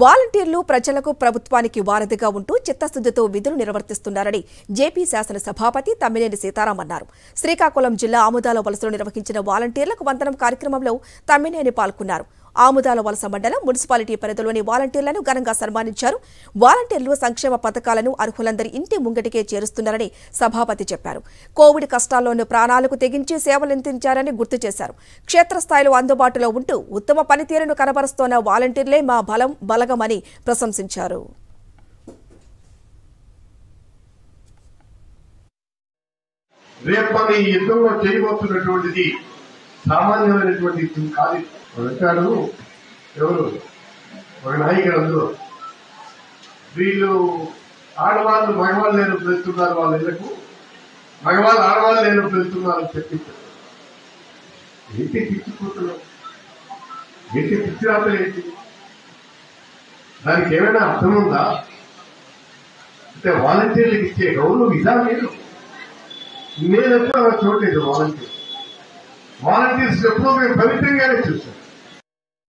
వాలంటీర్లు ప్రజలకు ప్రభుత్వానికి వారధిగా ఉంటూ చిత్తశుద్ధితో విధులు నిర్వర్తిస్తున్నారని జేపీ శాసన సభాపతి తమ్మినేని సీతారాం అన్నారు. శ్రీకాకుళం జిల్లా ఆముదాల వలసలో నిర్వహించిన వాలంటీర్లకు వందనం కార్యక్రమంలో తమ్మినేని పాల్గొన్నారు. ఆముదాల వలస మండలం మున్సిపాలిటీ పరిధిలోని వాలంటీర్లను ఘనంగా సన్మానించారు. వాలంటీర్లు సంక్షేమ పథకాలను అర్హులందరి ఇంటి ముంగటికే చేరుస్తున్నారని సభాపతి చెప్పారు. కోవిడ్ కష్టాల్లోనూ ప్రాణాలకు తెగించి సేవలందించారని గుర్తు చేశారు. క్షేత్రస్థాయిలో అందుబాటులో ఉంటూ ఉత్తమ పనితీరును కనబరుస్తోన్న వాలంటీర్లే మా బలగమని ప్రశంసించారు. రేపటి యుద్ధంలో చేయబోతున్నటువంటిది సామాన్యమైనటువంటి కాదు. అంటాడు ఎవరు ఒక నాయకుడు అందులో వీళ్ళు ఆడవాళ్ళు మగవాళ్ళు నేను పిలుస్తున్నారు, వాళ్ళ ఇళ్లకు మగవాళ్ళు ఆడవాళ్ళు నేను పిలుస్తున్నారు అని చెప్పించారు. ఏంటి పిచ్చిపోతున్నాం, ఏంటి పిచ్చి రాత్రి ఏంటి? దానికి ఏమైనా అర్థం ఉందా? అంటే వాలంటీర్లకు ఇచ్చే గౌరవం ఇదా? నేను ఎప్పుడు అలా చూడలేదు. వాలంటీర్స్ ఎప్పుడూ మేము ఫలితంగానే చూసాం.